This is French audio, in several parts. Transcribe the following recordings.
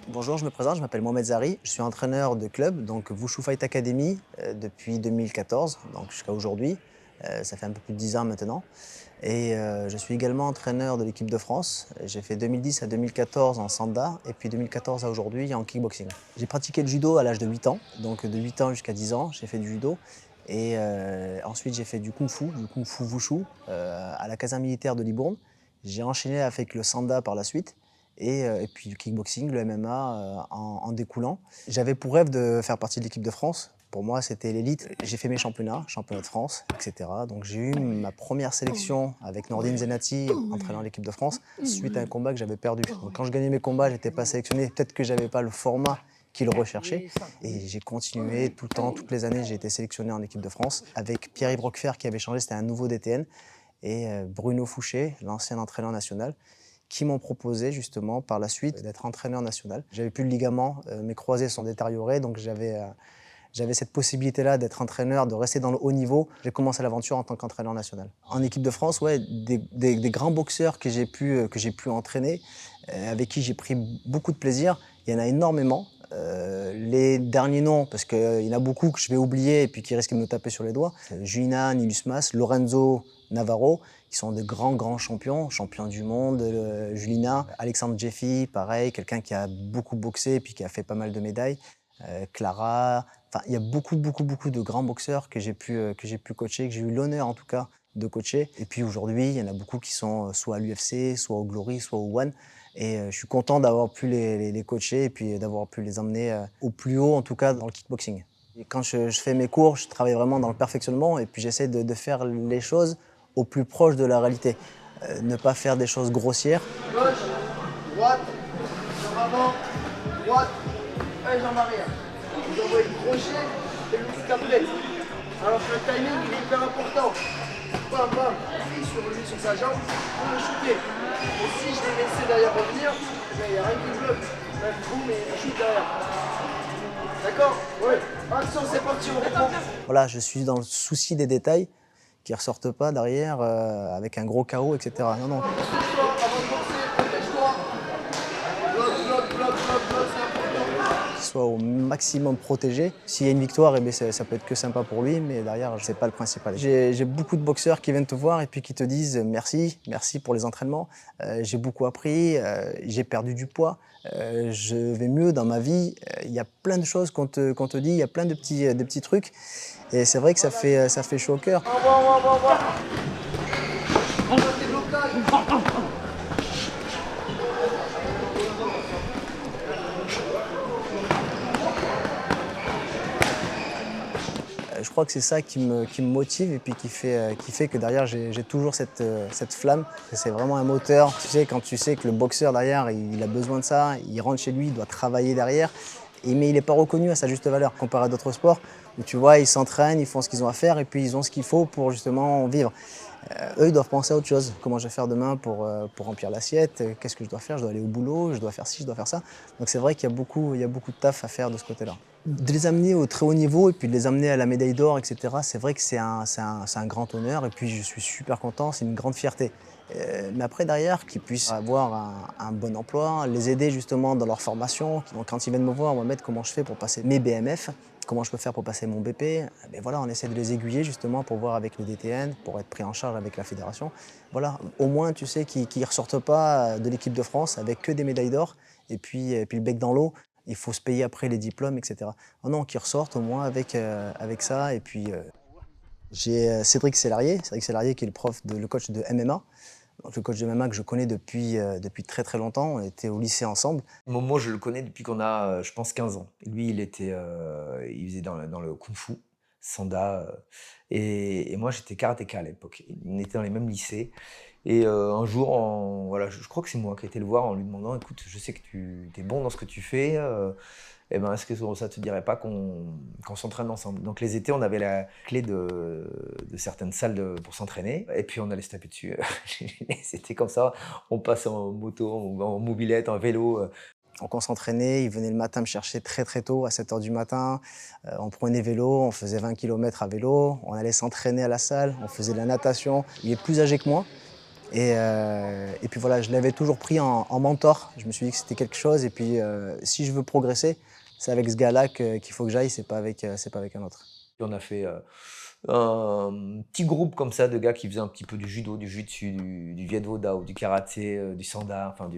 Bonjour, je me présente, je m'appelle Mohamed Zari, je suis entraîneur de club, donc Wushu Fight Academy depuis 2014, donc jusqu'à aujourd'hui. Ça fait un peu plus de 10 ans maintenant. Et je suis également entraîneur de l'équipe de France. J'ai fait 2010 à 2014 en sanda et puis 2014 à aujourd'hui en kickboxing. J'ai pratiqué le judo à l'âge de 8 ans, donc de 8 ans jusqu'à 10 ans, j'ai fait du judo. Et ensuite j'ai fait du kung fu wushu à la caserne militaire de Libourne. J'ai enchaîné avec le sanda par la suite et puis le kickboxing, le MMA en découlant. J'avais pour rêve de faire partie de l'équipe de France. Pour moi, c'était l'élite. J'ai fait mes championnats de France, etc. Donc j'ai eu ma première sélection avec Nordine Zenati, entraînant l'équipe de France, suite à un combat que j'avais perdu. Donc quand je gagnais mes combats, j'étais pas sélectionné. Peut-être que j'avais pas le format qu'il recherchait. Et j'ai continué tout le temps, toutes les années, j'ai été sélectionné en équipe de France. Avec Pierre-Yves Roquefert qui avait changé, c'était un nouveau DTN. Et Bruno Fouché, l'ancien entraîneur national, qui m'ont proposé justement par la suite d'être entraîneur national. J'avais plus le ligament, mes croisés sont détériorés, donc j'avais cette possibilité-là d'être entraîneur, de rester dans le haut niveau. J'ai commencé l'aventure en tant qu'entraîneur national. En équipe de France, ouais, des grands boxeurs que j'ai pu entraîner, avec qui j'ai pris beaucoup de plaisir. Il y en a énormément. Les derniers noms, parce qu'il y en a beaucoup que je vais oublier et puis qui risquent de me taper sur les doigts. Julina Nilusmas, Lorenzo Navarro, qui sont de grands champions, champions du monde. Julina, Alexandre Jeffy, pareil, quelqu'un qui a beaucoup boxé et puis qui a fait pas mal de médailles. Clara, enfin, il y a beaucoup de grands boxeurs que j'ai pu coacher, que j'ai eu l'honneur en tout cas de coacher. Et puis aujourd'hui, il y en a beaucoup qui sont soit à l'UFC, soit au Glory, soit au One. Et je suis content d'avoir pu les coacher et puis d'avoir pu les emmener au plus haut, en tout cas dans le kickboxing. Et quand je fais mes cours, je travaille vraiment dans le perfectionnement et puis j'essaie de faire les choses au plus proche de la réalité. Ne pas faire des choses grossières. Gauche, droite, jambe avant, droite, et jambe arrière. Vous envoyez le crochet et le kick après. Alors que le timing il est hyper important. Bam bam, pris sur lui, sur sa jambe, pour le shooter. Et si je l'ai laissé derrière revenir, il n'y a rien qui me bloque. Même boum et il shoot derrière. D'accord? Oui. Action, c'est parti, on reprend. Voilà, je suis dans le souci des détails qui ne ressortent pas derrière avec un gros KO, etc. Non, non. Protège-toi avant de boxer, protège-toi. Bloc, c'est important. Qu'il soit au maximum protégé. S'il y a une victoire, eh bien, ça peut être que sympa pour lui, mais derrière, c'est pas le principal. J'ai beaucoup de boxeurs qui viennent te voir et puis qui te disent merci pour les entraînements. J'ai beaucoup appris, j'ai perdu du poids, je vais mieux dans ma vie. Il y a plein de choses qu'on te dit, il y a plein de petits trucs. Et c'est vrai que ça fait chaud au cœur. Au revoir, au revoir, au revoir. On va tes blocages. Je crois que c'est ça qui me motive et puis qui fait que derrière j'ai toujours cette flamme. C'est vraiment un moteur. Tu sais, quand tu sais que le boxeur derrière, il a besoin de ça, il rentre chez lui, il doit travailler derrière, mais il n'est pas reconnu à sa juste valeur comparé à d'autres sports où tu vois, ils s'entraînent, ils font ce qu'ils ont à faire et puis ils ont ce qu'il faut pour justement vivre. Eux, ils doivent penser à autre chose. Comment je vais faire demain pour remplir l'assiette? Qu'est-ce que je dois faire? Je dois aller au boulot, je dois faire ci, je dois faire ça. Donc c'est vrai qu'il y a beaucoup de taf à faire de ce côté-là. De les amener au très haut niveau et puis de les amener à la médaille d'or, etc., c'est vrai que c'est un grand honneur et puis je suis super content, c'est une grande fierté. Mais après, derrière, qu'ils puissent avoir un bon emploi, les aider justement dans leur formation. Donc, quand ils viennent me voir, on va mettre comment je fais pour passer mes BMF, comment je peux faire pour passer mon BP. Ben voilà, on essaie de les aiguiller justement pour voir avec le DTN, pour être pris en charge avec la fédération. Voilà, au moins, tu sais, qu'ils ne ressortent pas de l'équipe de France avec que des médailles d'or et puis le bec dans l'eau. Il faut se payer après les diplômes, etc. Oh non, qu'ils ressortent au moins avec ça. Et puis, j'ai Cédric Sellarié qui est le coach de MMA. Donc, le coach de MMA que je connais depuis très longtemps. On était au lycée ensemble. Momo, je le connais depuis qu'on a, je pense, 15 ans. Lui, il faisait dans le kung-fu, sanda. Et moi, j'étais karatéka à l'époque. On était dans les mêmes lycées. Et un jour, voilà, je crois que c'est moi qui ai été le voir en lui demandant, écoute, je sais que tu es bon dans ce que tu fais. Eh ben, est-ce que ça te dirait pas qu'on s'entraîne ensemble? Donc les étés, on avait la clé de certaines salles pour s'entraîner, et puis on allait se taper dessus. C'était comme ça, on passait en moto, en mobilette, en vélo. Donc on s'entraînait, il venait le matin me chercher très tôt, à 7 h du matin. On prenait vélo, on faisait 20 km à vélo, on allait s'entraîner à la salle, on faisait de la natation. Il est plus âgé que moi. Et puis voilà, je l'avais toujours pris en mentor. Je me suis dit que c'était quelque chose. Et puis si je veux progresser, c'est avec ce gars-là qu'il faut que j'aille, c'est pas avec un autre. Et on a fait un petit groupe comme ça de gars qui faisaient un petit peu du judo, du jiu-jitsu, du viet vo dao, du karaté, du sanda, enfin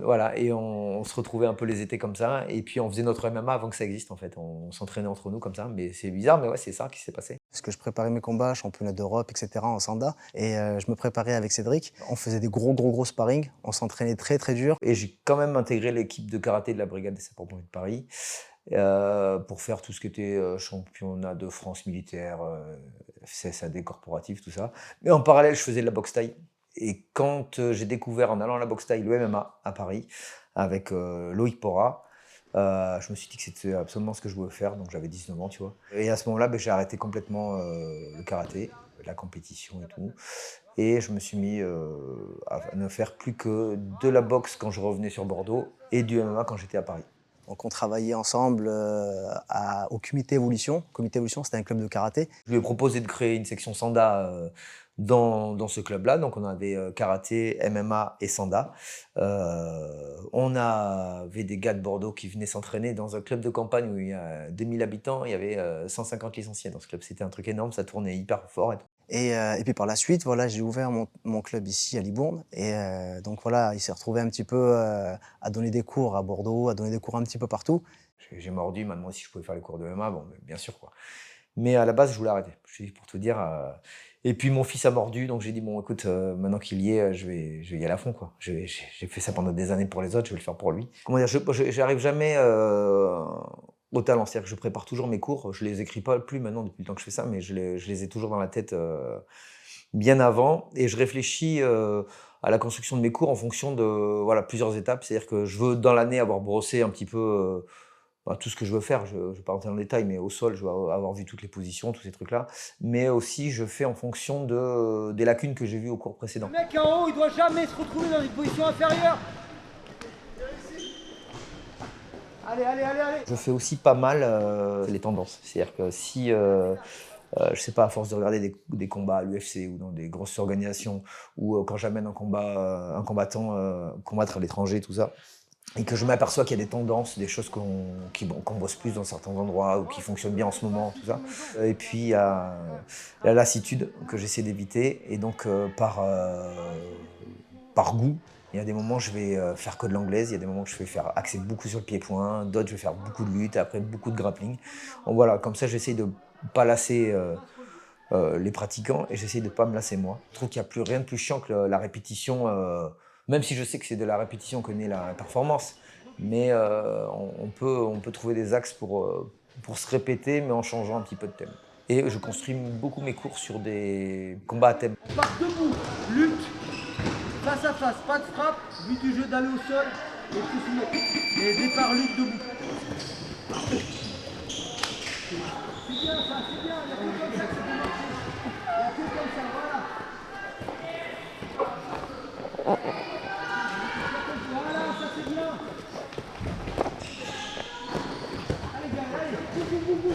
voilà. Et on se retrouvait un peu les étés comme ça. Et puis on faisait notre MMA avant que ça existe en fait. On s'entraînait entre nous comme ça. Mais c'est bizarre, mais ouais, c'est ça qui s'est passé. Parce que je préparais mes combats, championnat d'Europe, etc. en sanda. Et je me préparais avec Cédric. On faisait des gros sparring. On s'entraînait très dur. Et j'ai quand même intégré l'équipe de karaté de la brigade des sapeurs-pompiers de Paris pour faire tout ce qui était championnat de France militaire, CSAD corporatif, tout ça. Mais en parallèle, je faisais de la boxe thaï. Et quand j'ai découvert en allant à la boxe thaï le MMA à Paris avec Loïc Pora, je me suis dit que c'était absolument ce que je voulais faire, donc j'avais 19 ans, tu vois. Et à ce moment-là, j'ai arrêté complètement le karaté, la compétition et tout. Et je me suis mis à ne faire plus que de la boxe quand je revenais sur Bordeaux et du MMA quand j'étais à Paris. Donc on travaillait ensemble au Comité Évolution. Comité Évolution, c'était un club de karaté. Je lui ai proposé de créer une section Sanda dans ce club-là. Donc on avait karaté, MMA et Sanda. On avait des gars de Bordeaux qui venaient s'entraîner dans un club de campagne où il y a 2000 habitants. Il y avait 150 licenciés dans ce club. C'était un truc énorme, ça tournait hyper fort et tout. Et puis par la suite, voilà, j'ai ouvert mon club ici à Libourne. Et donc voilà, il s'est retrouvé un petit peu à donner des cours à Bordeaux, à donner des cours un petit peu partout. J'ai mordu, il m'a demandé si je pouvais faire les cours de MMA. Bon, bien sûr, quoi. Mais à la base, je voulais arrêter. Je suis pour te dire. Et puis mon fils a mordu, donc j'ai dit bon, écoute, maintenant qu'il y est, je vais y aller à fond, quoi. J'ai fait ça pendant des années pour les autres, je vais le faire pour lui. Comment dire, j'arrive jamais au talent, c'est-à-dire que je prépare toujours mes cours. Je les écris pas plus maintenant depuis le temps que je fais ça, mais je les ai toujours dans la tête bien avant, et je réfléchis à la construction de mes cours en fonction de voilà plusieurs étapes. C'est-à-dire que je veux dans l'année avoir brossé un petit peu tout ce que je veux faire. Je ne vais pas rentrer dans le détail, mais au sol, je veux avoir vu toutes les positions, tous ces trucs-là. Mais aussi, je fais en fonction des lacunes que j'ai vues au cours précédent. Le mec en haut, il doit jamais se retrouver dans une position inférieure. Allez. Je fais aussi pas mal les tendances. C'est-à-dire que si, je sais pas, à force de regarder des combats à l'UFC ou dans des grosses organisations, ou quand j'amène un combattant combattre à l'étranger, tout ça, et que je m'aperçois qu'il y a des tendances, des choses qu'on bosse plus dans certains endroits ou qui fonctionnent bien en ce moment, tout ça. Et puis il y a la lassitude que j'essaie d'éviter, et donc par goût, il y a des moments où je vais faire que de l'anglaise, il y a des moments où je vais faire axer beaucoup sur le pied-point, d'autres je vais faire beaucoup de lutte, et après beaucoup de grappling. Donc voilà, comme ça j'essaie de pas lasser les pratiquants, et j'essaie de pas me lasser moi. Je trouve qu'il n'y a plus rien de plus chiant que la répétition. Même si je sais que c'est de la répétition que naît la performance, mais on peut trouver des axes pour se répéter, mais en changeant un petit peu de thème. Et je construis beaucoup mes cours sur des combats à thème. On part debout, lutte, face à face, pas de frappe, but du jeu d'aller au sol et tout se mettre. Et départ, lutte debout. C'est bien ça, c'est bien, il y a que comme ça que ça peut marcher. Il y a que comme ça, voilà. Voilà, ça c'est bien. Allez gars, allez, boum.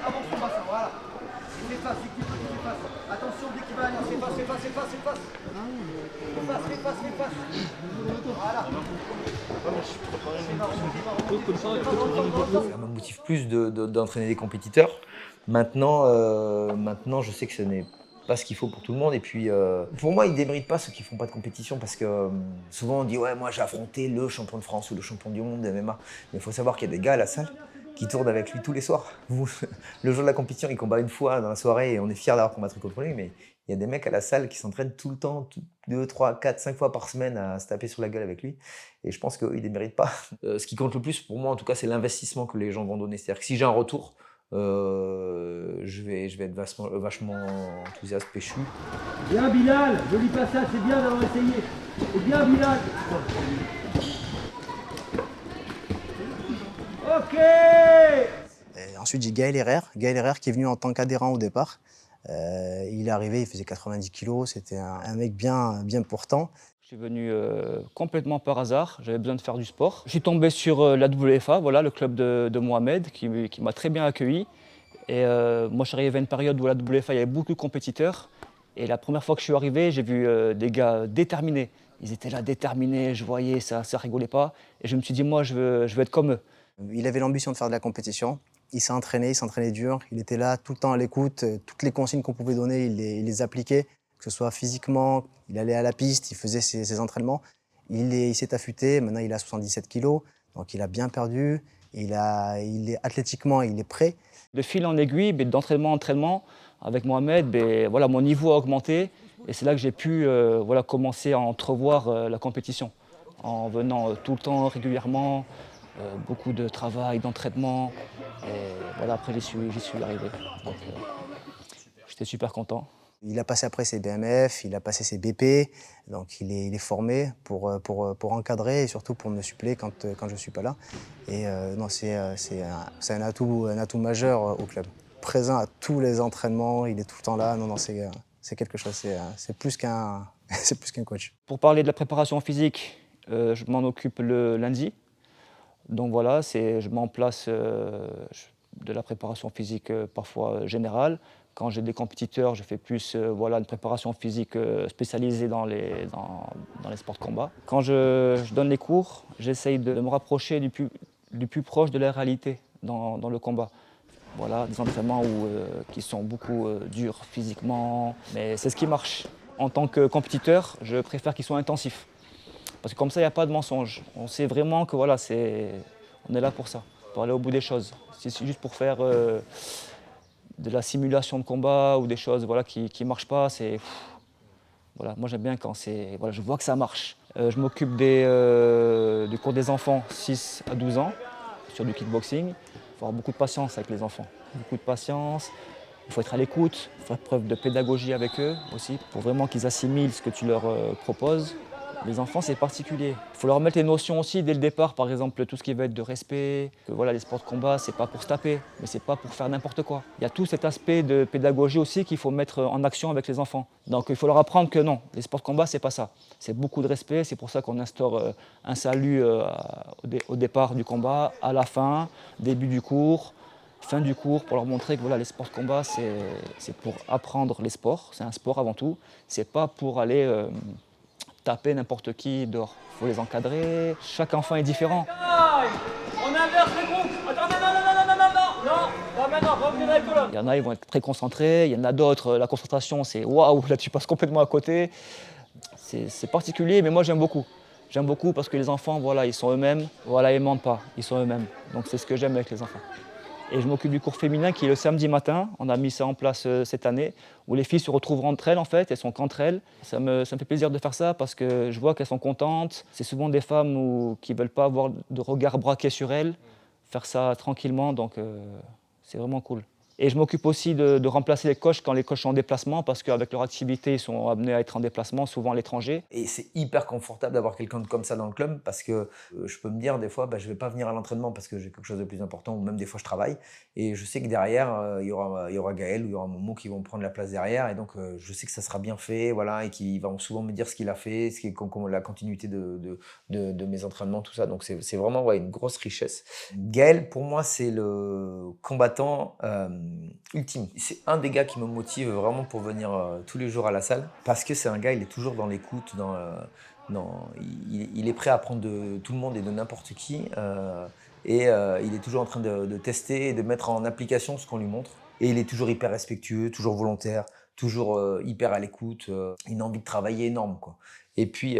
Avance ton bassin, voilà. Efface, efface. Attention, dès qu'il va aller, efface. Efface. Voilà. Ça me motive plus d'entraîner des compétiteurs. Maintenant, je sais que ce n'est pas ce qu'il faut pour tout le monde. Et puis, pour moi, ils ne déméritent pas ceux qui ne font pas de compétition, parce que souvent on dit ouais, moi j'ai affronté le champion de France ou le champion du monde de MMA. Mais il faut savoir qu'il y a des gars à la salle qui tournent avec lui tous les soirs. Le jour de la compétition, il combat une fois dans la soirée et on est fiers d'avoir combattu contre lui, mais il y a des mecs à la salle qui s'entraînent tout le temps, 2, 3, 4, 5 fois par semaine à se taper sur la gueule avec lui. Et je pense qu'ils ne déméritent pas. Ce qui compte le plus pour moi, en tout cas, c'est l'investissement que les gens vont donner. C'est-à-dire que si j'ai un retour, je vais être vachement enthousiaste, péchu. Bien Bilal, joli passage, c'est bien d'avoir essayé. Et bien Bilal. Ok. Et Ensuite, j'ai Gaël Herrère qui est venu en tant qu'adhérent au départ. Il est arrivé, il faisait 90 kilos, c'était un mec bien portant. Je suis venu complètement par hasard, j'avais besoin de faire du sport. Je suis tombé sur la WFA, voilà, le club de Mohamed, qui m'a très bien accueilli. Et moi, je suis arrivé à une période où à la WFA, il y avait beaucoup de compétiteurs. Et la première fois que je suis arrivé, j'ai vu des gars déterminés. Ils étaient là, déterminés, je voyais, ça rigolait pas. Et je me suis dit, moi, je veux être comme eux. Il avait l'ambition de faire de la compétition. Il s'entraînait dur. Il était là tout le temps à l'écoute. Toutes les consignes qu'on pouvait donner, il les appliquait. Que ce soit physiquement, il allait à la piste, il faisait ses entraînements. Il s'est affûté, maintenant il a 77 kilos, donc il a bien perdu. Athlétiquement, il est prêt. De fil en aiguille, d'entraînement en entraînement, avec Mohamed, voilà, mon niveau a augmenté. Et c'est là que j'ai pu voilà, commencer à entrevoir la compétition. En venant tout le temps, régulièrement, beaucoup de travail, d'entraînement. Et voilà, après j'y suis arrivé. Donc j'étais super content. Il a passé après ses BMF, il a passé ses BP, donc il est formé pour encadrer et surtout pour me suppléer quand je ne suis pas là. Et non, c'est un atout majeur au club. Présent à tous les entraînements, il est tout le temps là. Non, c'est quelque chose, c'est plus qu'un coach. Pour parler de la préparation physique, je m'en occupe le lundi. Donc voilà, je mets en place de la préparation physique parfois générale. Quand j'ai des compétiteurs, je fais plus voilà, une préparation physique spécialisée dans les sports de combat. Quand je donne les cours, j'essaye de me rapprocher du plus proche de la réalité dans le combat. Voilà, des entraînements qui sont beaucoup durs physiquement, mais c'est ce qui marche. En tant que compétiteur, je préfère qu'ils soient intensifs. Parce que comme ça, il n'y a pas de mensonge. On sait vraiment que voilà, on est là pour ça, pour aller au bout des choses. Si c'est juste pour faire de la simulation de combat ou des choses voilà, qui ne marchent pas, voilà, moi j'aime bien quand voilà, je vois que ça marche. Je m'occupe du cours des enfants 6 à 12 ans sur du kickboxing. Il faut avoir beaucoup de patience avec les enfants, beaucoup de patience. Il faut être à l'écoute, il faut faire preuve de pédagogie avec eux aussi pour vraiment qu'ils assimilent ce que tu leur proposes. Les enfants, c'est particulier. Il faut leur mettre les notions aussi dès le départ, par exemple tout ce qui va être de respect. Que voilà, les sports de combat, c'est pas pour se taper, mais c'est pas pour faire n'importe quoi. Il y a tout cet aspect de pédagogie aussi qu'il faut mettre en action avec les enfants. Donc il faut leur apprendre que non, les sports de combat, c'est pas ça. C'est beaucoup de respect, c'est pour ça qu'on instaure un salut au départ du combat, à la fin, début du cours, fin du cours, pour leur montrer que voilà, les sports de combat, c'est pour apprendre les sports, c'est un sport avant tout. C'est pas pour aller taper n'importe qui dehors. Il faut les encadrer. Chaque enfant est différent. On inverse les groupes. Attendez, non, pas maintenant, revenez avec là. Il y en a, ils vont être très concentrés. Il y en a d'autres, la concentration, c'est waouh, là tu passes complètement à côté. C'est particulier, mais moi j'aime beaucoup. J'aime beaucoup parce que les enfants, voilà, ils sont eux-mêmes. Voilà, ils ne mentent pas, ils sont eux-mêmes. Donc c'est ce que j'aime avec les enfants. Et je m'occupe du cours féminin qui est le samedi matin. On a mis ça en place cette année, où les filles se retrouvent entre elles en fait, elles sont qu'entre elles. Ça me fait plaisir de faire ça parce que je vois qu'elles sont contentes. C'est souvent des femmes qui ne veulent pas avoir de regard braqué sur elles. Faire ça tranquillement, donc c'est vraiment cool. Et je m'occupe aussi de remplacer les coachs quand les coachs sont en déplacement parce qu'avec leur activité, ils sont amenés à être en déplacement, souvent à l'étranger. Et c'est hyper confortable d'avoir quelqu'un comme ça dans le club parce que je peux me dire des fois, je ne vais pas venir à l'entraînement parce que j'ai quelque chose de plus important ou même des fois je travaille. Et je sais que derrière, il y aura Gaël ou il y aura Momo qui vont prendre la place derrière. Et donc, je sais que ça sera bien fait voilà, et qu'ils vont souvent me dire ce qu'il a fait, la continuité de mes entraînements, tout ça. Donc, c'est vraiment une grosse richesse. Gaël, pour moi, c'est le combattant ultime. C'est un des gars qui me motive vraiment pour venir tous les jours à la salle parce que c'est un gars, il est toujours dans l'écoute, il est prêt à apprendre de tout le monde et de n'importe qui il est toujours en train de tester et de mettre en application ce qu'on lui montre et il est toujours hyper respectueux, toujours volontaire, toujours hyper à l'écoute, une envie de travailler énorme quoi. Et puis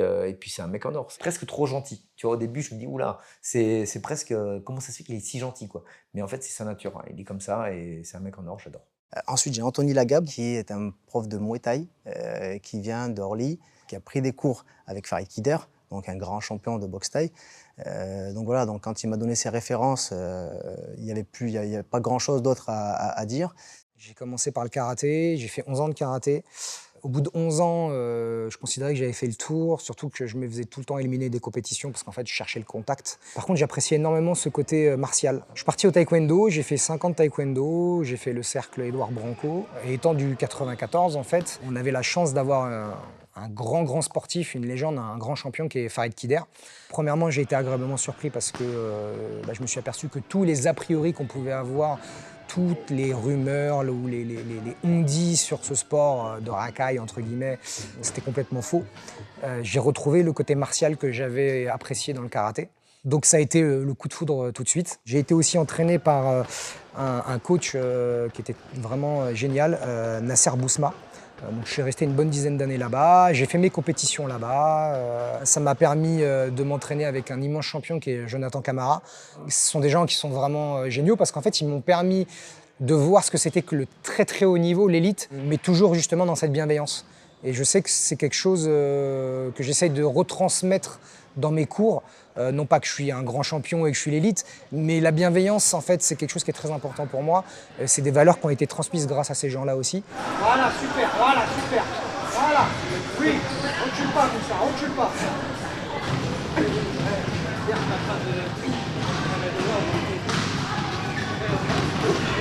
c'est un mec en or, c'est presque trop gentil. Tu vois, au début, je me dis, oula, c'est presque, comment ça se fait qu'il est si gentil, quoi. Mais en fait, c'est sa nature, hein. Il est comme ça et c'est un mec en or, j'adore. Ensuite, j'ai Anthony Lagab, qui est un prof de Muay Thai, qui vient d'Orly, qui a pris des cours avec Farid Kider, donc un grand champion de boxe thaï. Donc voilà, donc quand il m'a donné ses références, il n'y avait pas grand-chose d'autre à dire. J'ai commencé par le karaté, j'ai fait 11 ans de karaté. Au bout de 11 ans, je considérais que j'avais fait le tour, surtout que je me faisais tout le temps éliminer des compétitions parce qu'en fait, je cherchais le contact. Par contre, j'appréciais énormément ce côté martial. Je suis parti au taekwondo, j'ai fait 5 ans de taekwondo, j'ai fait le cercle Édouard Branco. Et étant du 94, en fait, on avait la chance d'avoir un grand sportif, une légende, un grand champion qui est Farid Kider. Premièrement, j'ai été agréablement surpris parce que je me suis aperçu que tous les a priori qu'on pouvait avoir, toutes les rumeurs ou les on-dit sur ce sport de racaille, entre guillemets, c'était complètement faux. J'ai retrouvé le côté martial que j'avais apprécié dans le karaté. Donc ça a été le coup de foudre tout de suite. J'ai été aussi entraîné par un coach qui était vraiment génial, Nasser Bousma. Donc je suis resté une bonne dizaine d'années là-bas, j'ai fait mes compétitions là-bas. Ça m'a permis de m'entraîner avec un immense champion qui est Jonathan Camara. Ce sont des gens qui sont vraiment géniaux parce qu'en fait, ils m'ont permis de voir ce que c'était que le très haut niveau, l'élite, mais toujours justement dans cette bienveillance. Et je sais que c'est quelque chose que j'essaye de retransmettre dans mes cours. Non pas que je suis un grand champion et que je suis l'élite, mais la bienveillance, en fait, c'est quelque chose qui est très important pour moi. C'est des valeurs qui ont été transmises grâce à ces gens-là aussi. Voilà, super, voilà, super. Voilà. Oui, on ne tue pas tout ça, on ne tue pas.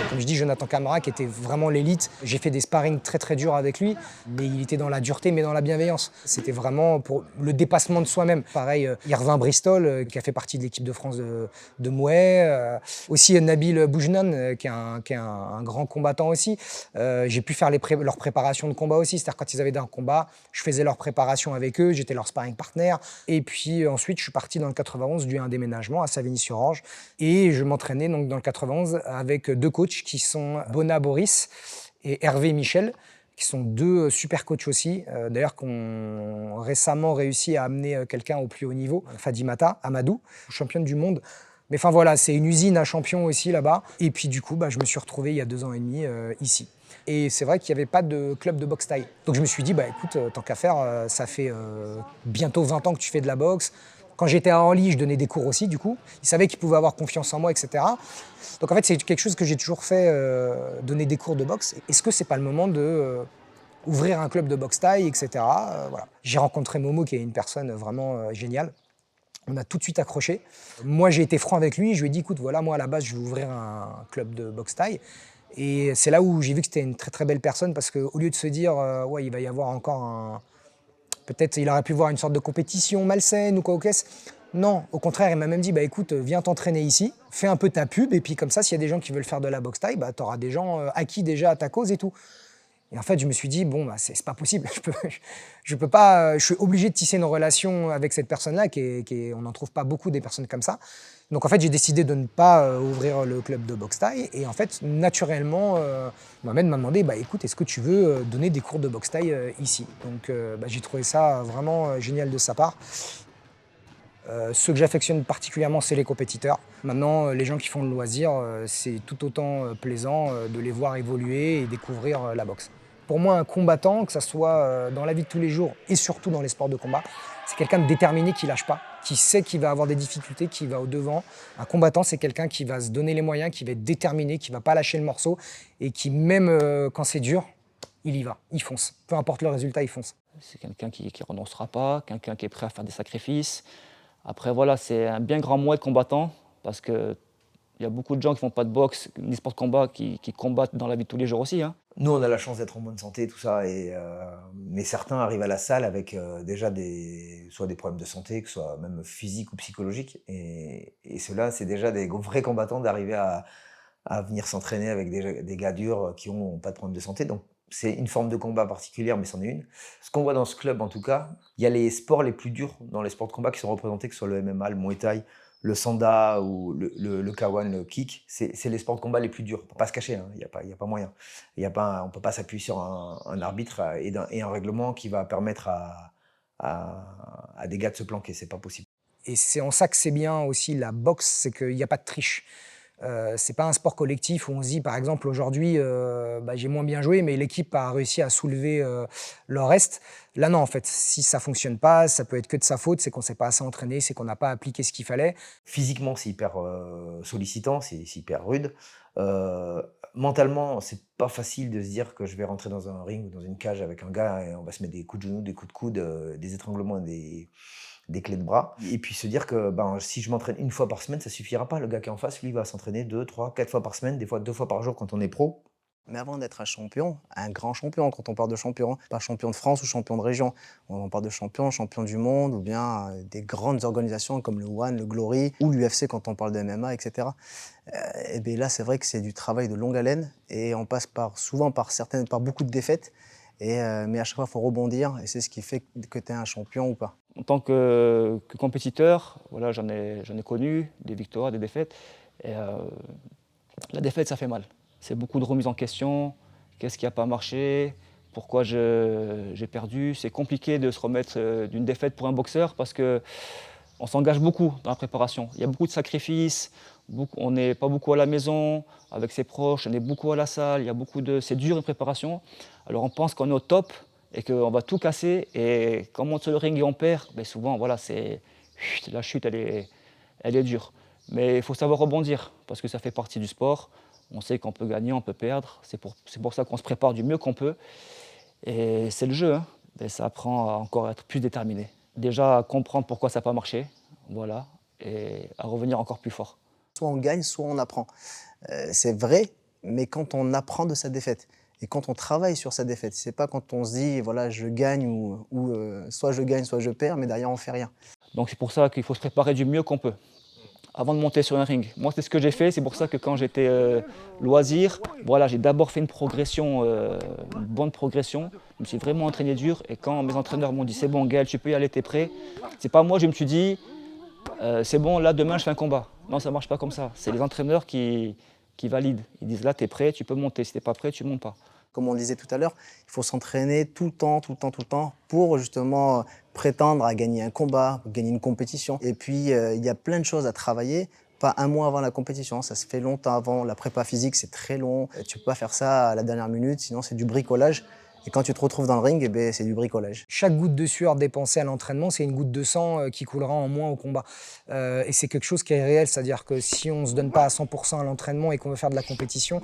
Comme je dis, Jonathan Camara, qui était vraiment l'élite. J'ai fait des sparring très durs avec lui, mais il était dans la dureté, mais dans la bienveillance. C'était vraiment pour le dépassement de soi-même. Pareil, Irvin Bristol, qui a fait partie de l'équipe de France de Mouet. Aussi Nabil Boujnan, qui est un grand combattant aussi. J'ai pu faire leur préparation de combat aussi. C'est-à-dire quand ils avaient un combat, je faisais leur préparation avec eux, j'étais leur sparring partner. Et puis ensuite, je suis parti dans le 91 dû à un déménagement à Savigny-sur-Orge. Et je m'entraînais donc dans le 91 avec 2 coachs qui sont Bona Boris et Hervé Michel, qui sont 2 super coachs aussi, d'ailleurs qui ont récemment réussi à amener quelqu'un au plus haut niveau, Fadimata Amadou, championne du monde. Mais enfin voilà, c'est une usine à champions aussi là-bas. Et puis du coup, je me suis retrouvé il y a 2 ans et demi ici. Et c'est vrai qu'il n'y avait pas de club de boxe thaï. Donc je me suis dit, écoute, tant qu'à faire, ça fait bientôt 20 ans que tu fais de la boxe. Quand j'étais à Orly, je donnais des cours aussi, du coup. Ils savaient qu'ils pouvaient avoir confiance en moi, etc. Donc en fait, c'est quelque chose que j'ai toujours fait, donner des cours de boxe. Est-ce que c'est pas le moment de ouvrir un club de boxe thaï, etc. Voilà. J'ai rencontré Momo, qui est une personne vraiment géniale. On a tout de suite accroché. Moi, j'ai été franc avec lui. Je lui ai dit, écoute, voilà, moi, à la base, je vais ouvrir un club de boxe thaï. Et c'est là où j'ai vu que c'était une très belle personne, parce qu'au lieu de se dire, ouais, il va y avoir encore un... Peut-être il aurait pu voir une sorte de compétition malsaine ou quoi, ok. Non, au contraire, il m'a même dit, écoute, viens t'entraîner ici, fais un peu ta pub, et puis comme ça, s'il y a des gens qui veulent faire de la boxe thaï, t'auras des gens acquis déjà à ta cause et tout. Et en fait, je me suis dit, bon, c'est pas possible, je peux pas, je suis obligé de tisser une relation avec cette personne-là, on n'en trouve pas beaucoup des personnes comme ça. Donc en fait, j'ai décidé de ne pas ouvrir le club de boxe thaï, et en fait, naturellement, Mohamed m'a demandé, écoute, est-ce que tu veux donner des cours de boxe thaï ici? Donc j'ai trouvé ça vraiment génial de sa part. Ceux que j'affectionne particulièrement, c'est les compétiteurs. Maintenant, les gens qui font le loisir, c'est tout autant plaisant de les voir évoluer et découvrir la boxe. Pour moi, un combattant, que ce soit dans la vie de tous les jours et surtout dans les sports de combat, c'est quelqu'un de déterminé qui ne lâche pas, qui sait qu'il va avoir des difficultés, qui va au-devant. Un combattant, c'est quelqu'un qui va se donner les moyens, qui va être déterminé, qui ne va pas lâcher le morceau et qui, même quand c'est dur, il y va, il fonce. Peu importe le résultat, il fonce. C'est quelqu'un qui ne renoncera pas, quelqu'un qui est prêt à faire des sacrifices. Après, voilà, c'est un bien grand mot de combattant, parce qu'il y a beaucoup de gens qui ne font pas de boxe, ni sport de combat, qui combattent dans la vie de tous les jours aussi. Nous, on a la chance d'être en bonne santé, tout ça, mais certains arrivent à la salle avec déjà soit des problèmes de santé, que ce soit même physique ou psychologique, et ceux-là, c'est déjà des vrais combattants d'arriver à venir s'entraîner avec des gars durs qui n'ont pas de problème de santé. Donc, c'est une forme de combat particulière, mais c'en est une. Ce qu'on voit dans ce club, en tout cas, il y a les sports les plus durs dans les sports de combat qui sont représentés, que ce soit le MMA, le Muay Thai, le Sanda ou le K1, le Kick. C'est les sports de combat les plus durs. On ne peut pas se cacher, il n'y a pas moyen. On ne peut pas s'appuyer sur un arbitre et un règlement qui va permettre à des gars de se planquer. C'est pas possible. Et c'est en ça que c'est bien aussi la boxe, c'est qu'il n'y a pas de triche. C'est pas un sport collectif où on se dit, par exemple, aujourd'hui, j'ai moins bien joué, mais l'équipe a réussi à soulever le reste. Là, non, en fait, si ça fonctionne pas, ça peut être que de sa faute, c'est qu'on s'est pas assez entraîné, c'est qu'on n'a pas appliqué ce qu'il fallait. Physiquement, c'est hyper sollicitant, c'est hyper rude. Mentalement, c'est pas facile de se dire que je vais rentrer dans un ring ou dans une cage avec un gars et on va se mettre des coups de genoux, des coups de coude, des étranglements, des clés de bras. Et puis se dire que si je m'entraîne une fois par semaine, ça suffira pas. Le gars qui est en face, lui, va s'entraîner 2, 3, 4 fois par semaine, des fois 2 fois par jour quand on est pro. Mais avant d'être un champion, un grand champion, quand on parle de champion, pas champion de France ou champion de région, on parle de champion, champion du monde ou bien des grandes organisations comme le One, le Glory ou l'UFC quand on parle de MMA, etc. Et bien là, c'est vrai que c'est du travail de longue haleine et on passe souvent par beaucoup de défaites. Mais à chaque fois, il faut rebondir et c'est ce qui fait que tu es un champion ou pas. En tant que compétiteur, voilà, j'en ai connu des victoires, des défaites. Et la défaite, ça fait mal. C'est beaucoup de remises en question. Qu'est-ce qui n'a pas marché? Pourquoi j'ai perdu? C'est compliqué de se remettre d'une défaite pour un boxeur parce qu'on s'engage beaucoup dans la préparation. Il y a beaucoup de sacrifices. On n'est pas beaucoup à la maison avec ses proches. On est beaucoup à la salle. C'est dur une préparation. Alors on pense qu'on est au top et qu'on va tout casser. Et quand on monte sur le ring et on perd, ben souvent, voilà, la chute, elle est dure. Mais il faut savoir rebondir parce que ça fait partie du sport. On sait qu'on peut gagner, on peut perdre. C'est pour ça qu'on se prépare du mieux qu'on peut. Et c'est le jeu. Hein. Et ça apprend à encore être plus déterminé. Déjà, à comprendre pourquoi ça n'a pas marché. Voilà. Et à revenir encore plus fort. Soit on gagne, soit on apprend. C'est vrai, mais quand on apprend de sa défaite et quand on travaille sur sa défaite, c'est pas quand on se dit voilà je gagne ou soit je gagne, soit je perds, mais derrière on fait rien. Donc c'est pour ça qu'il faut se préparer du mieux qu'on peut avant de monter sur un ring. Moi, c'est ce que j'ai fait. C'est pour ça que quand j'étais loisir, voilà, j'ai d'abord fait une bonne progression. Je me suis vraiment entraîné dur. Et quand mes entraîneurs m'ont dit c'est bon, Gaël, tu peux y aller, t'es prêt. C'est pas moi, je me suis dit c'est bon, là demain je fais un combat. Non, ça marche pas comme ça. C'est les entraîneurs qui valident. Ils disent là, t'es prêt, tu peux monter. Si t'es pas prêt, tu montes pas. Comme on le disait tout à l'heure, il faut s'entraîner tout le temps pour justement prétendre à gagner un combat, gagner une compétition. Et puis, il y a plein de choses à travailler, pas un mois avant la compétition, ça se fait longtemps avant. La prépa physique, c'est très long. Tu peux pas faire ça à la dernière minute, sinon c'est du bricolage. Et quand tu te retrouves dans le ring, c'est du bricolage. Chaque goutte de sueur dépensée à l'entraînement, c'est une goutte de sang qui coulera en moins au combat. Et c'est quelque chose qui est réel, c'est-à-dire que si on ne se donne pas à 100% à l'entraînement et qu'on veut faire de la compétition,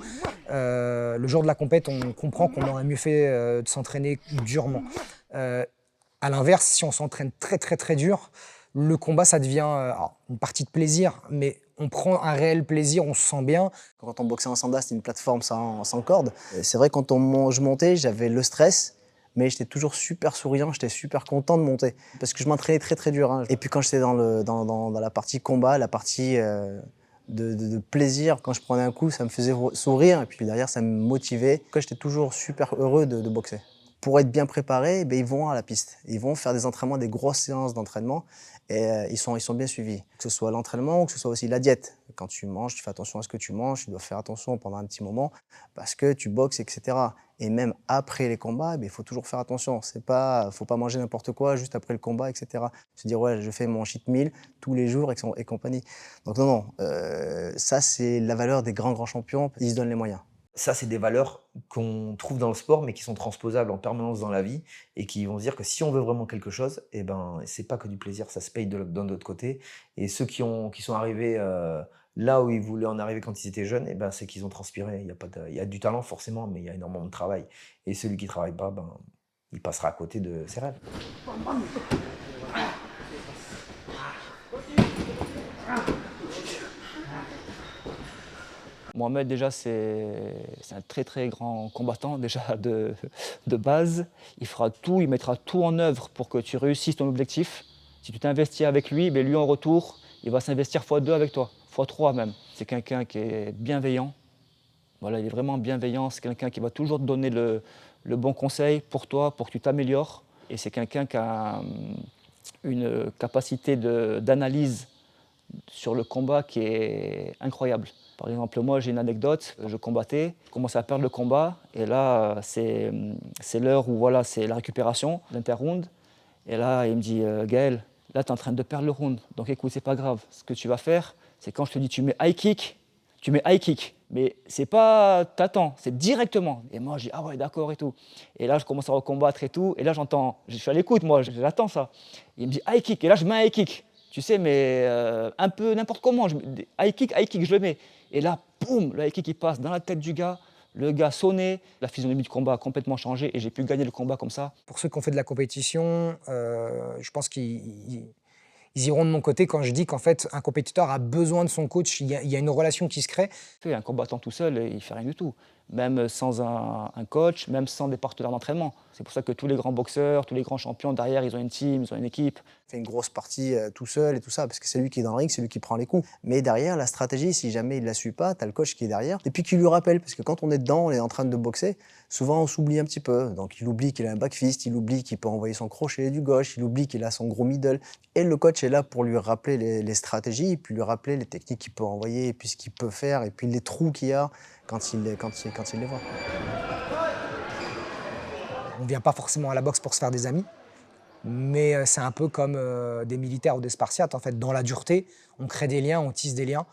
le jour de la compète, on comprend qu'on aurait mieux fait de s'entraîner durement. À l'inverse, si on s'entraîne très dur, le combat, ça devient une partie de plaisir, mais on prend un réel plaisir, on se sent bien. Quand on boxait en sanda, c'était une plateforme sans corde. C'est vrai, quand je montais, j'avais le stress, mais j'étais toujours super souriant, j'étais super content de monter. Parce que je m'entraînais très dur. Hein. Et puis quand j'étais dans la partie combat, la partie de plaisir, quand je prenais un coup, ça me faisait sourire, et puis derrière, ça me motivait. J'étais toujours super heureux de boxer. Pour être bien préparés, ils vont à la piste. Ils vont faire des entraînements, des grosses séances d'entraînement. Et ils sont bien suivis. Que ce soit l'entraînement ou que ce soit aussi la diète. Quand tu manges, tu fais attention à ce que tu manges. Tu dois faire attention pendant un petit moment parce que tu boxes, etc. Et même après les combats, il faut toujours faire attention. Faut pas manger n'importe quoi juste après le combat, etc. Se dire, ouais, je fais mon cheat meal tous les jours et compagnie. Donc non, ça, c'est la valeur des grands champions. Ils se donnent les moyens. Ça, c'est des valeurs qu'on trouve dans le sport, mais qui sont transposables en permanence dans la vie et qui vont se dire que si on veut vraiment quelque chose, c'est pas que du plaisir, ça se paye d'un autre côté. Et ceux qui sont arrivés là où ils voulaient en arriver quand ils étaient jeunes, c'est qu'ils ont transpiré. Il y a du talent forcément, mais il y a énormément de travail. Et celui qui travaille pas, il passera à côté de ses rêves. Mohamed, déjà, c'est un très grand combattant déjà de base. Il fera tout, il mettra tout en œuvre pour que tu réussisses ton objectif. Si tu t'investis avec lui, lui en retour, il va s'investir x2 avec toi, x3 même. C'est quelqu'un qui est bienveillant. Voilà, il est vraiment bienveillant. C'est quelqu'un qui va toujours te donner le bon conseil pour toi, pour que tu t'améliores. Et c'est quelqu'un qui a une capacité d'analyse sur le combat qui est incroyable. Par exemple, moi, j'ai une anecdote, je combattais, je commençais à perdre le combat, et là, c'est l'heure où voilà, c'est la récupération, l'inter-round. Et là, il me dit Gaël, là, tu es en train de perdre le round, donc écoute, c'est pas grave. Ce que tu vas faire, c'est quand je te dis tu mets high kick, Mais c'est pas t'attends, c'est directement. Et moi, je dis, ah ouais, d'accord et tout. Et là, je commence à recombattre et tout. Et là, j'entends, je suis à l'écoute, moi, j'attends ça. Il me dit, high kick. Et là, je mets un high kick. Tu sais, mais un peu n'importe comment. High kick, je le mets. Et là, boum, le high kick, il passe dans la tête du gars. Le gars sonné, la physionomie du combat a complètement changé et j'ai pu gagner le combat comme ça. Pour ceux qui ont fait de la compétition, je pense qu'ils iront de mon côté quand je dis qu'en fait, un compétiteur a besoin de son coach. Il y a une relation qui se crée. Un combattant tout seul, il ne fait rien du tout. Même sans un coach, même sans des partenaires d'entraînement. C'est pour ça que tous les grands boxeurs, tous les grands champions, derrière, ils ont une team, ils ont une équipe. Il fait une grosse partie tout seul et tout ça, parce que c'est lui qui est dans le ring, c'est lui qui prend les coups. Mais derrière, la stratégie, si jamais il ne la suit pas, tu as le coach qui est derrière, et puis qui lui rappelle, parce que quand on est dedans, on est en train de boxer, souvent on s'oublie un petit peu. Donc il oublie qu'il a un back fist, il oublie qu'il peut envoyer son crochet du gauche, il oublie qu'il a son gros middle. Et le coach est là pour lui rappeler les stratégies, puis lui rappeler les techniques qu'il peut envoyer, et puis ce qu'il peut faire, et puis les trous qu'il y a quand il les voit. On ne vient pas forcément à la boxe pour se faire des amis, mais c'est un peu comme des militaires ou des Spartiates. En fait, dans la dureté, on crée des liens, on tisse des liens.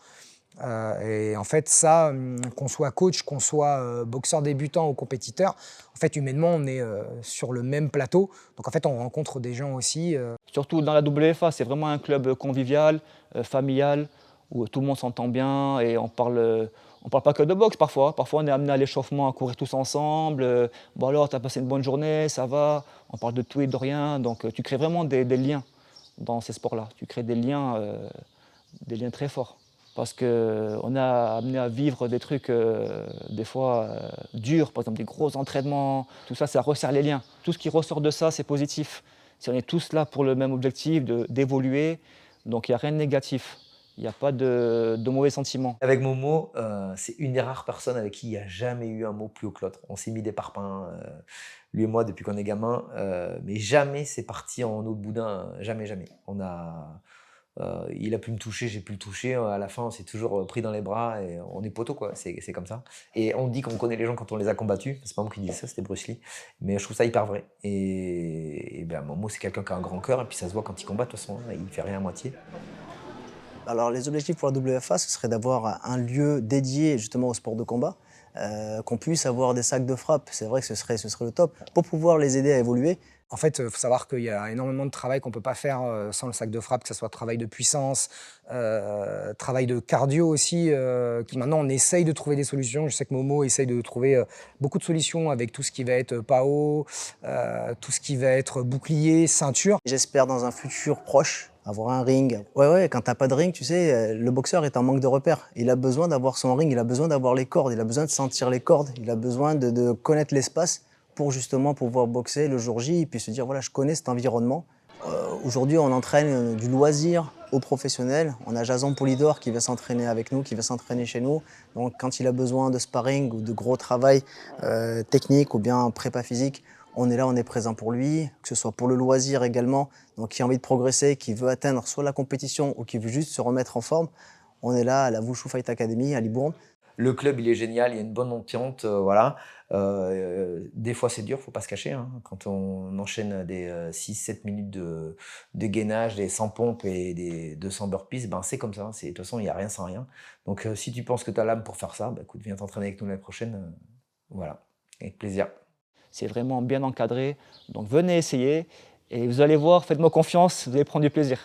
Et en fait, ça, qu'on soit coach, qu'on soit boxeur débutant ou compétiteur, en fait, humainement, on est sur le même plateau. Donc, en fait, on rencontre des gens aussi. Surtout dans la WFA, c'est vraiment un club convivial, familial, où tout le monde s'entend bien et on parle pas que de boxe parfois. Parfois, on est amené à l'échauffement à courir tous ensemble. Bon alors, tu as passé une bonne journée, ça va. On parle de tout et de rien. Donc, tu crées vraiment des liens dans ces sports-là. Tu crées des liens très forts. Parce qu'on est amené à vivre des trucs, des fois, durs. Par exemple, des gros entraînements. Tout ça, ça resserre les liens. Tout ce qui ressort de ça, c'est positif. Si on est tous là pour le même objectif, d'évoluer, donc il n'y a rien de négatif. Il n'y a pas de mauvais sentiments. Avec Momo, c'est une des rares personnes avec qui il n'y a jamais eu un mot plus haut que l'autre. On s'est mis des parpaings, lui et moi, depuis qu'on est gamin, mais jamais c'est parti en eau de boudin, jamais, jamais. Il a pu me toucher, j'ai pu le toucher. À la fin, on s'est toujours pris dans les bras et on est poteau, quoi. C'est comme ça. Et on dit qu'on connaît les gens quand on les a combattus. C'est pas moi qui disais ça, c'était Bruce Lee. Mais je trouve ça hyper vrai. Et ben, Momo, c'est quelqu'un qui a un grand cœur et puis ça se voit quand il combat, de toute façon. Il fait rien à moitié. Alors les objectifs pour la WFA, ce serait d'avoir un lieu dédié justement au sport de combat, qu'on puisse avoir des sacs de frappe, c'est vrai que ce serait le top, pour pouvoir les aider à évoluer. En fait, il faut savoir qu'il y a énormément de travail qu'on ne peut pas faire sans le sac de frappe, que ce soit travail de puissance, travail de cardio aussi. Maintenant, on essaye de trouver des solutions. Je sais que Momo essaye de trouver beaucoup de solutions avec tout ce qui va être PAO, tout ce qui va être bouclier, ceinture. J'espère dans un futur proche avoir un ring. Ouais, quand t'as pas de ring, tu sais, le boxeur est en manque de repères. Il a besoin d'avoir son ring, il a besoin d'avoir les cordes, il a besoin de sentir les cordes, il a besoin de connaître l'espace pour justement pouvoir boxer le jour J et puis se dire, voilà, je connais cet environnement. Aujourd'hui, on entraîne du loisir au professionnel. On a Jason Polidor qui va s'entraîner avec nous, qui va s'entraîner chez nous. Donc quand il a besoin de sparring ou de gros travail technique ou bien prépa physique, on est là, on est présent pour lui, que ce soit pour le loisir également. Donc qui a envie de progresser, qui veut atteindre soit la compétition ou qui veut juste se remettre en forme, on est là à la Wushu Fight Academy à Libourne. Le club, il est génial, il y a une bonne ambiance, voilà. Des fois, c'est dur, faut pas se cacher. Hein. Quand on enchaîne des 6-7 minutes de gainage, des 100 pompes et des 200 burpees, ben, c'est comme ça. De toute façon, il n'y a rien sans rien. Donc, si tu penses que tu as l'âme pour faire ça, ben, écoute, viens t'entraîner avec nous l'année prochaine. Voilà, avec plaisir. C'est vraiment bien encadré. Donc, venez essayer et vous allez voir, faites-moi confiance, vous allez prendre du plaisir.